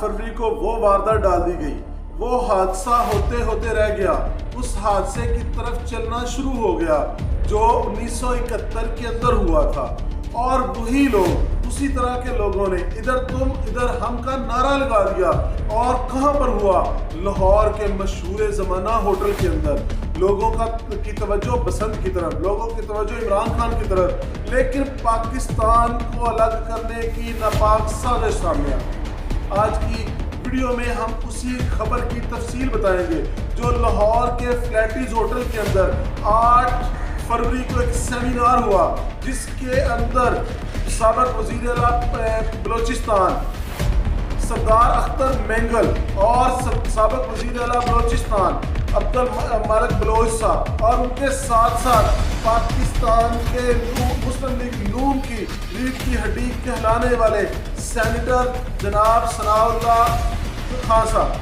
फरवरी को वो वारदात डाल दी गई, वो हादसा होते होते रह गया, उस हादसे की तरफ चलना शुरू हो गया जो 1971 के अंदर हुआ था। और वही लोग, उसी तरह के लोगों ने इधर तुम इधर हम का नारा लगा दिया। और कहाँ पर हुआ? लाहौर के मशहूर ज़माना होटल के अंदर। लोगों की तवज्जो बसंत की तरफ, लोगों की तवज्जो इमरान खान की तरफ, लेकिन पाकिस्तान को अलग करने की नापाक साजिश सामने आई। आज की वीडियो में हम उसी खबर की तफसील बताएंगे जो लाहौर के फ्लैटीज होटल के अंदर 8 फरवरी को एक सेमिनार हुआ, जिसके अंदर साबिक वज़ीर आला बलोचिस्तान सरदार अख्तर मेंगल और साबिक वज़ीर आला बलोचिस्तान अब्दुल मालिक बलोच साहब और उनके साथ साथ पाकिस्तान के मुस्लिम लीग नून की रीढ़ की हड्डी कहलाने वाले सेनेटर जनाब सनाउल्लाह खान साहब,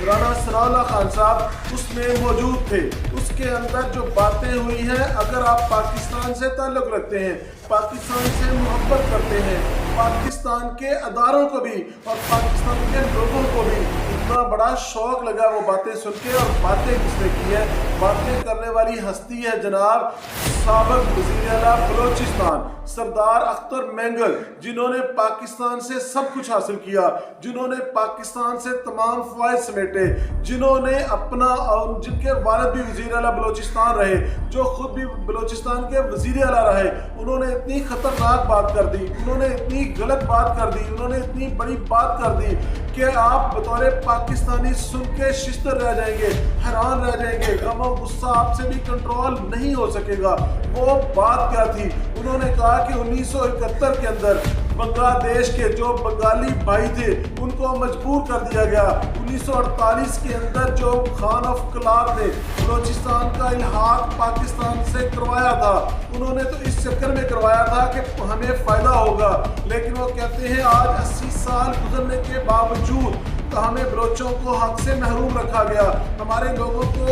राना सनाउल्लाह खान साहब उसमें मौजूद थे। उसके अंदर जो बातें हुई हैं, अगर आप पाकिस्तान से ताल्लुक़ रखते हैं, पाकिस्तान से मोहब्बत करते हैं, पाकिस्तान के अदारों को भी और पाकिस्तान के लोगों को भी इतना बड़ा शौक लगा वो बातें सुन के। और बातें किसने की है? बातें करने वाली हस्ती है जनाब साबिक वज़ीर आला बलोचिस्तान सरदार अख्तर मेंगल, जिन्होंने पाकिस्तान से सब कुछ हासिल किया, जिन्होंने पाकिस्तान से तमाम फ़वाइद समेटे, जिन्होंने अपना जिनके वालिद भी वज़ीर आला बलोचिस्तान रहे, जो खुद भी बलोचिस्तान के वज़ीर आला रहे। उन्होंने इतनी ख़तरनाक बात कर दी, उन्होंने इतनी गलत बात कर दी, उन्होंने इतनी बड़ी बात कर दी कि आप बतौर पाकिस्तानी सुन के शिश्तर रह जाएंगे, हैरान रह जाएंगे, गम और गुस्सा आपसे भी कंट्रोल नहीं हो सकेगा। वो बात क्या थी? उन्होंने कहा कि 1971 के अंदर बांग्लादेश के जो बंगाली भाई थे उनको मजबूर कर दिया गया। 1948 के अंदर जो खान ऑफ कलार ने बलोचिस्तान का इल्हाक पाकिस्तान से करवाया था, उन्होंने तो इस चक्कर में करवाया था कि हमें फ़ायदा होगा, लेकिन वो कहते हैं आज 80 साल गुजरने के बावजूद तो हमें बलोचों को हक से महरूम रखा गया, हमारे लोगों को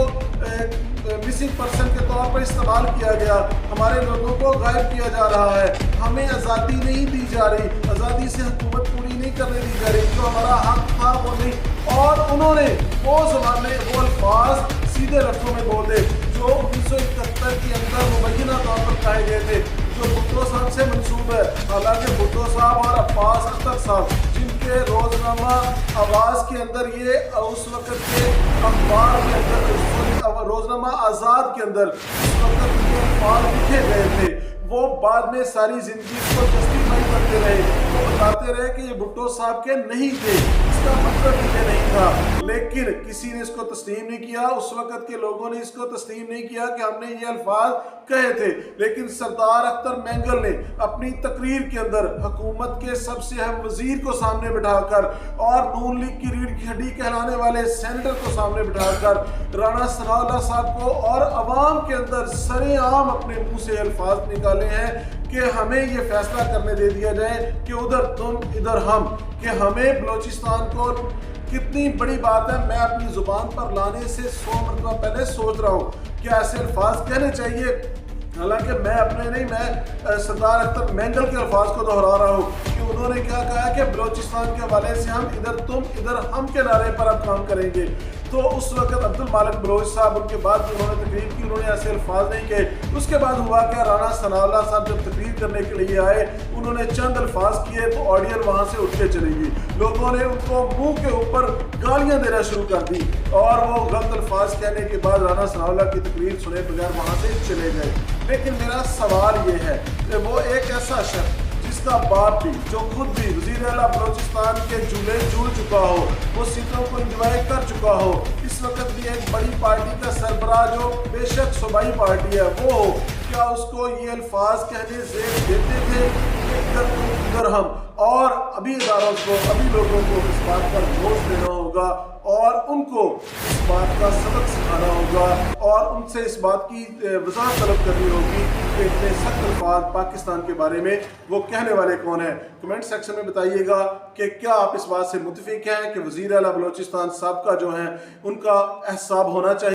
मिसिंग पर्सन के तौर पर इस्तेमाल किया गया, हमारे लोगों को गायब किया जा रहा है, हमें आज़ादी नहीं दी जा रही, आज़ादी से हुकूमत पूरी नहीं करने दी जा रही, जो हमारा हक था वो नहीं। और उन्होंने वो ज़माने वो अल्फाज सीधे लफ्ज़ों में बोल दे जो 1971 के अंदर मुबैना तौर पर कहे गए थे, जो भुट्टो साहब से मंसूब है। हालांकि भुट्टो साहब और अब्बास अख्तर साहब, जिनके रोज़नामा आवाज़ के अंदर ये उस वक़्त के अखबार के अंदर रोज़नामा आज़ाद के अंदर उस वक़्त ये अखबार लिखे गए थे, वो बाद में सारी ज़िंदगी इसको जस्टिफाई करते रहे, वो बताते रहे कि ये भुट्टो साहब के नहीं थे, इसका मतलब ये नहीं था। लेकिन किसी ने इसको तस्लीम नहीं किया, उस वक़्त के लोगों ने इसको तस्लीम नहीं किया कि हमने ये अल्फाज कहे थे। लेकिन सरदार अख्तर मेंगल ने अपनी तकरीर के अंदर हुकूमत के सबसे अहम वज़ीर को सामने बिठाकर और नून लीग की रीढ़ की हड्डी कहलाने वाले सेनेटर को सामने बिठाकर राना सनाउल्लाह साहब को और अवाम के अंदर सरेआम अपने मुंह से अल्फाज निकाले हैं कि हमें ये फैसला करने दे दिया जाए कि उधर तुम इधर हम, कि हमें बलोचिस्तान को कितनी बड़ी बात है। मैं अपनी ज़ुबान पर लाने से 100 मरतबा पहले सोच रहा हूँ कि ऐसे अल्फाज कहने चाहिए। हालांकि मैं अपने नहीं, मैं सरदार अख्तर मेंगल के अल्फाज को दोहरा रहा हूँ कि उन्होंने क्या कहा कि बलोचिस्तान के हवाले से हम इधर तुम इधर हम के नारे पर अब काम करेंगे। तो उस वक्त अब्दुल मालिक बलोच साहब, उनके बाद उन्होंने तकरीर की, उन्होंने ऐसे अल्फाज नहीं कहे। उसके बाद हुआ क्या, राना सनाउल्लाह साहब जब तकरीर करने के लिए आए, उन्होंने चंद अल्फाज किए तो ऑडियंस वहाँ से उठ के चली गई। लोगों ने उनको मुंह के ऊपर गालियाँ देना शुरू कर दी और वो गलत अल्फाज कहने के बाद राना सनाउल्लाह की तकरीर सुने बगैर वहाँ से चले गए। लेकिन मेरा सवाल ये है कि वो एक ऐसा शख्स जिसका बाप भी, जो खुद भी वज़ीर आला बलोचिस्तान के झूले झूल चुका हो, वो सीटों को इंजॉय कर चुका हो, इस वक्त भी एक बड़ी पार्टी का सरबराह जो बेशक सूबाई पार्टी है वो हो, क्या उसको ये अल्फाज कहने ज़ेब देते थे कि इधर तुम इधर हम? और अभी इदारों को, अभी लोगों को इस बात पर जोश देना होगा और उनको इस बात का सबक सिखाना होगा और उनसे इस बात की वज़ाहत तलब करनी होगी कि इतने सख्त अल्फाज पाकिस्तान के बारे में वो कहने वाले कौन हैं। कमेंट सेक्शन में बताइएगा कि क्या आप इस बात से मुत्तफिक हैं कि वज़ीर आला बलोचिस्तान साहब का जो है उनका एहसाब होना चाहिए।